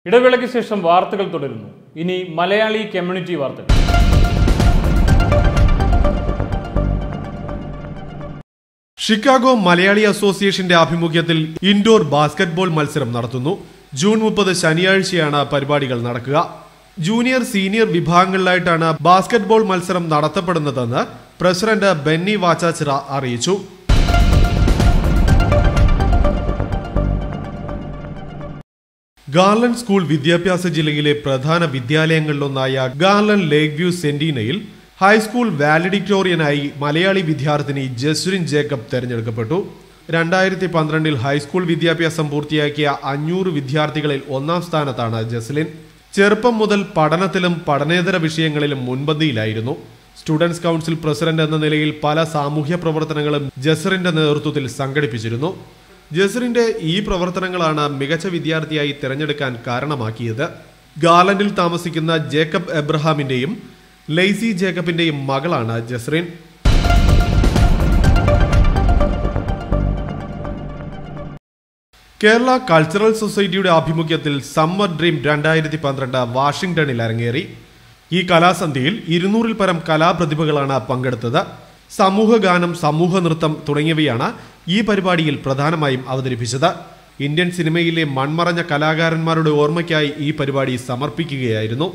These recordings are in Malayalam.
ഇടവേളയ്ക്ക് ശേഷം വാർത്തകൾ തുടരുന്നു. ഇനി മലയാളി കമ്മ്യൂണിറ്റി വാർത്തകൾ. ഷിക്കാഗോ മലയാളി അസോസിയേഷന്റെ ആഭിമുഖ്യത്തിൽ ഇൻഡോർ ബാസ്കറ്റ്ബോൾ മത്സരം നടത്തുന്നു. ജൂൺ 30 ശനിയാഴ്ചയാണ് പരിപാടികൾ നടക്കുക. ജൂനിയർ സീനിയർ വിഭാഗങ്ങളിലായിട്ടാണ് ബാസ്കറ്റ്ബോൾ മത്സരം നടത്തപ്പെടുന്നതെന്ന് പ്രസിഡന്റ് ബെന്നി വാച്ചാച്ചിറ അറിയിച്ചു. ഗാർലൻ സ്കൂൾ വിദ്യാഭ്യാസ ജില്ലയിലെ പ്രധാന വിദ്യാലയങ്ങളിലൊന്നായ ഗാർലൻ ലേക്ക് വ്യൂ സെന്റീനയിൽ ഹൈസ്കൂൾ വാലിഡിക്ടോറിയനായി മലയാളി വിദ്യാർത്ഥിനി ജസ്രിൻ ജേക്കബ് തെരഞ്ഞെടുക്കപ്പെട്ടു. 2012 ഹൈസ്കൂൾ വിദ്യാഭ്യാസം പൂർത്തിയാക്കിയ 500 വിദ്യാർത്ഥികളിൽ ഒന്നാം സ്ഥാനത്താണ് ജസ്ലിൻ. ചെറുപ്പം മുതൽ പഠനത്തിലും പഠനേതര വിഷയങ്ങളിലും മുൻപന്തിയിലായിരുന്നു. സ്റ്റുഡൻസ് കൗൺസിൽ പ്രസിഡന്റ് എന്ന നിലയിൽ പല സാമൂഹ്യ പ്രവർത്തനങ്ങളും ജസ്റിന്റെ നേതൃത്വത്തിൽ സംഘടിപ്പിച്ചിരുന്നു. ജസ്റിന്റെ ഈ പ്രവർത്തനങ്ങളാണ് മികച്ച വിദ്യാർത്ഥിയായി തിരഞ്ഞെടുക്കാൻ കാരണമാക്കിയത്. ഗാർലൻഡിൽ താമസിക്കുന്ന ജേക്കബ് എബ്രഹാമിന്റെയും ലെയ്സി ജേക്കബിന്റെയും മകളാണ് ജസ്റിൻ. കേരള കൾച്ചറൽ സൊസൈറ്റിയുടെ ആഭിമുഖ്യത്തിൽ സമ്മർ ഡ്രീം 2012 വാഷിംഗ്ടണിൽ അരങ്ങേറി. ഈ കലാസന്ധ്യയിൽ 200-ൽ പരം കലാപ്രതിഭകളാണ് പങ്കെടുത്തത്. സമൂഹഗാനം, സമൂഹ നൃത്തം തുടങ്ങിയവയാണ് ഈ പരിപാടിയിൽ പ്രധാനമായും അവതരിപ്പിച്ചത്. ഇന്ത്യൻ സിനിമയിലെ മൺമറഞ്ഞ കലാകാരന്മാരുടെ ഓർമ്മയ്ക്കായി ഈ പരിപാടി സമർപ്പിക്കുകയായിരുന്നു.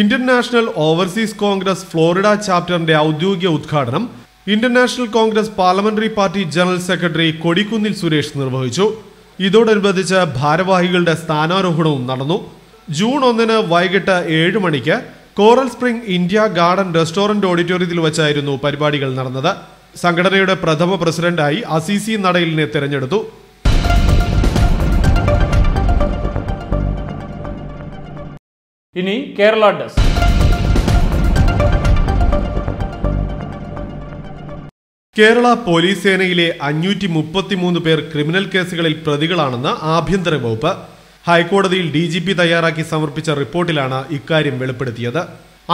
Indian National Overseas Congress Florida ചാപ്റ്ററിന്റെ ഔദ്യോഗിക ഉദ്ഘാടനം Indian National Congress parliamentary party general secretary Kodikunnil Suresh നിർവഹിച്ചു. ഇതോടനുബന്ധിച്ച് ഭാരവാഹികളുടെ സ്ഥാനാരോഹണവും നടന്നു. ജൂൺ 1 വൈകിട്ട് 7 മണിക്ക് coral spring India garden restaurant ഓഡിറ്റോറിയത്തിൽ വെച്ചായിരുന്നു പരിപാടികൾ നടന്നത്. സംഘടനയുടെ പ്രഥമ പ്രസിഡന്റായി അസീസി നടയിലിനെ തെരഞ്ഞെടുത്തു. ഇനി കേരള ഡെസ്ക്. കേരള പോലീസ് സേനയിലെ 533 പേർ ക്രിമിനൽ കേസുകളിൽ പ്രതികളാണെന്ന് ആഭ്യന്തര വകുപ്പ്. ഹൈക്കോടതിയിൽ DGP തയ്യാറാക്കി സമർപ്പിച്ച റിപ്പോർട്ടിലാണ് ഇക്കാര്യം വെളിപ്പെടുത്തിയത്.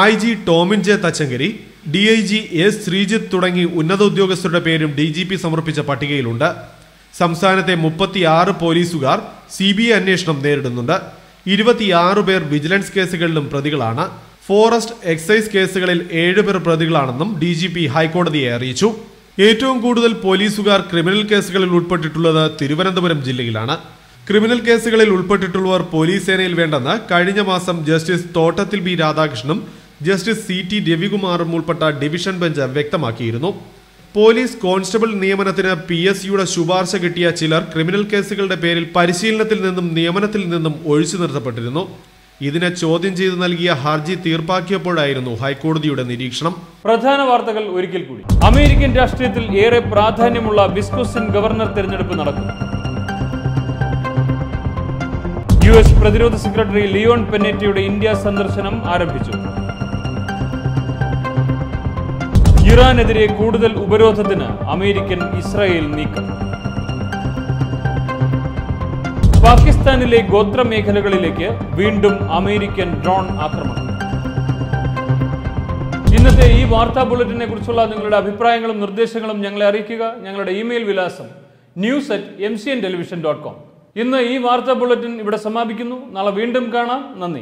IG Tomin J Thachankary, DIG S Sreejith തുടങ്ങി ഉന്നത ഉദ്യോഗസ്ഥരുടെ പേരും DGP സമർപ്പിച്ച പട്ടികയിലുണ്ട്. സംസ്ഥാനത്തെ 36 പോലീസുകാർ CBI അന്വേഷണം നേരിടുന്നുണ്ട്. 26 പേർ വിജിലൻസ് കേസുകളിലും പ്രതികളാണ്. ഫോറസ്റ്റ്, എക്സൈസ് കേസുകളിൽ 7 പേർ പ്രതികളാണെന്നും DGP ഹൈക്കോടതിയെ അറിയിച്ചു. ഏറ്റവും കൂടുതൽ പോലീസുകാർ ക്രിമിനൽ കേസുകളിൽ ഉൾപ്പെട്ടിട്ടുള്ളത് തിരുവനന്തപുരം ജില്ലയിലാണ്. ക്രിമിനൽ കേസുകളിൽ ഉൾപ്പെട്ടിട്ടുള്ളവർ പോലീസ് സേനയിൽ വേണ്ടെന്ന് കഴിഞ്ഞ മാസം ജസ്റ്റിസ് തോട്ടത്തിൽ ബി രാധാകൃഷ്ണനും ജസ്റ്റിസ് CT രവികുമാറും ഉൾപ്പെട്ട ഡിവിഷൻ ബെഞ്ച് വ്യക്തമാക്കിയിരുന്നു. പോലീസ് കോൺസ്റ്റബിൾ നിയമനത്തിന് PSCയുടെ ശുപാർശ കിട്ടിയ ചിലർ ക്രിമിനൽ കേസുകളുടെ പേരിൽ പരിശീലനത്തിൽ നിന്നും നിയമനത്തിൽ നിന്നും ഒഴിച്ചു നിർത്തപ്പെട്ടിരുന്നു. ഇതിനെ ചോദ്യം ചെയ്ത് നൽകിയ ഹർജി തീർപ്പാക്കിയപ്പോഴായിരുന്നു ഹൈക്കോടതിയുടെ നിരീക്ഷണം. പ്രധാന വാർത്തകൾ ഒരിക്കൽ കൂടി. അമേരിക്കൻ രാഷ്ട്രീയത്തിൽ ഏറെ പ്രാധാന്യമുള്ള വിസ്കോസിൻ ഗവർണർ തെരഞ്ഞെടുപ്പ് നടക്കുന്നു. US പ്രതിരോധ സെക്രട്ടറി ലിയോൺ പെന്നേറ്റയുടെ ഇന്ത്യ സന്ദർശനം ആരംഭിച്ചു. ഇറാനെതിരെ കൂടുതൽ ഉപരോധത്തിന് അമേരിക്കൻ ഇസ്രായേൽ നീക്കം. പാകിസ്ഥാനിലെ ഗോത്ര മേഖലകളിലേക്ക് വീണ്ടും അമേരിക്കൻ ഡ്രോൺ ആക്രമണം. ഇന്നത്തെ ഈ വാർത്താ ബുള്ളറ്റിനെ കുറിച്ചുള്ള നിങ്ങളുടെ അഭിപ്രായങ്ങളും നിർദ്ദേശങ്ങളും ഞങ്ങളെ അറിയിക്കുക. ഞങ്ങളുടെ ഇമെയിൽ വിലാസം news@mcntelevision.com. ഇന്ന് ഈ വാർത്താ ബുള്ളറ്റിൻ ഇവിടെ സമാപിക്കുന്നു. നാളെ വീണ്ടും കാണാം. നന്ദി.